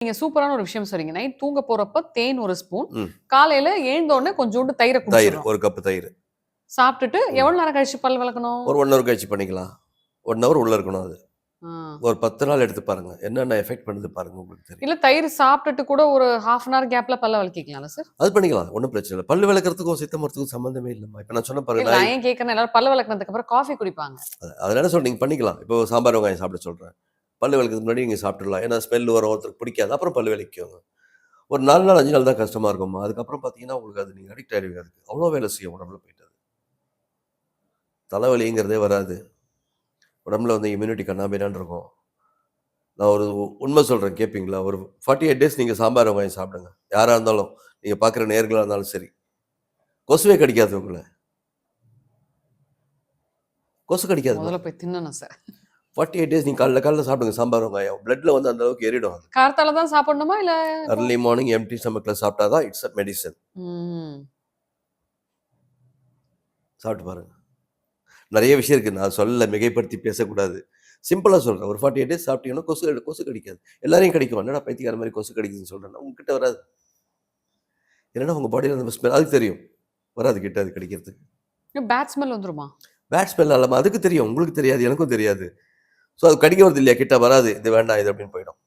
நீங்க சூப்பரான ஒரு விஷயம் சொல்றீங்க. நைட் தூங்க போறப்ப தேன் 1 ஸ்பூன், ம். காலையில எழுந்த உடனே கொஞ்சோண்டு தயிர தயிர் குடிச்சிடுறோம். 1 கப் தயிர். சாப்பிட்டுட்டு ம். எவ்வளவு நேரம் கழிச்சு பல் விளக்கணும்? ஒரு 1 ஹவர் கழிச்சு பண்ணிக்கலாம். 1 ஹவர் உள்ள இருக்கணும் அது. ஆ. ஒரு 10 நாள் எடுத்து பாருங்க. என்னென்ன எஃபெக்ட் பண்ணுது பாருங்க உங்களுக்கு தெரியும். இல்ல தயிர் சாப்பிட்டுட்டு கூட ஒரு 1/2 அன் ஹவர் கேப்ல பல்ல விளக்கிக்கலாம்ல சார்? அது பண்ணிக்கலாம். ஒண்ணும் பிரச்சனை இல்ல. பல்லு விளக்குறதுக்கும் சித்த மருத்துவத்துக்கும் சம்மந்தமே இல்லம்மா. இப்ப நான் சொன்னேன் பாருங்க. இல்ல நான் ஏன் கேட்கிறேன்னா எல்லாரும் பல்ல விளக்குனதுக்கு அப்புறம் காஃபி குடிப்பாங்க. அதனால சொல்றேன் நீங்க பண்ணிக்கலாம். இப்போ சாம்பார் வெங்காயம் சாப்பிட சொல்றேன். பல்லு விளக்குறதுக்கு முன்னாடி நீங்க சாப்பிட்டுறலாம். ஏன்னா ஸ்மெல் வரும், ஒருத்தருக்கு பிடிக்காது. அப்புறம் பல்லு விளக்கிக்கோங்க. ஒரு 4 நாள் 5 நாள் தான் கஷ்டமா இருக்கும்மா. அதுக்கப்புறம் பார்த்தீங்கன்னா, உங்களுக்கு அது நீங்க அடிக்ட் ஆயிடுவீங்க அதுக்கு. அவ்வளோ வேலை செய்யும் உடம்புல போயிட்டு அது. தலைவலிங்கிறதே வராது. உடம்புல வந்து இம்யூனிட்டி கண்ணாபின்னான்னு இருக்கும். நான் ஒரு உண்மை சொல்றேன் கேட்பீங்களா? ஒரு 48 டேஸ் நீங்க சாம்பார் வெங்காயம் சாப்பிடுங்க. யாரா இருந்தாலும். நீங்க பார்க்குற நேயர்களா இருந்தாலும் சரி. கொசுவே கடிக்காது உங்கள. கொசு கடிக்காதும்மா. முதல்ல போய் தின்னணும் சார். 48 டேஸ் நீங்க காலைல சாப்பிடுங்க சாம்பார் வெங்காயம். பிளட்ல வந்து அந்த அளவுக்கு ஏறிடும் அது. கார்த்தால தான் சாப்பிடணுமா? இல்ல அர்லி மார்னிங் எம்ப்டி ஸ்டொமக்ல சாப்பிட்டா தான் இட்ஸ் அ மெடிசின். ம். சாப்பிட்டு பாருங்க. நெறைய விஷயம் இருக்கு. நான் சொல்லல மிகைப்படுத்தி பேசக்கூடாது. சிம்பிளா சொல்றேன். ஒரு 48 டேஸ் சாப்பிட்டீங்கன்னா கொசு கடிக்காது. எல்லாரையும் கடிக்கும். என்னடா பைத்தியக்கார மாரி கொசு கடிக்குதுன்னு சொல்றேன்னா, உங்ககிட்ட வராது. இல்லன்னா உங்க பாடியில அந்த ஸ்மெல் அதுக்கு தெரியும். வராது கிட்ட அது கடிக்கிறதுக்கு. பேட் ஸ்மெல் வந்துருமா? பேட் ஸ்மெல் இல்லாம அதுக்கு தெரியும். உங்களுக்கு தெரியாது. எனக்கும் தெரியாது. ஸோ அது கடிக்க வருது இல்லையா? கிட்ட வராது. இது வேண்டாம் இது அப்படின்னு போயிடும்.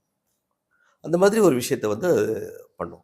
அந்த மாதிரி ஒரு விஷயத்த வந்து பண்ணும்.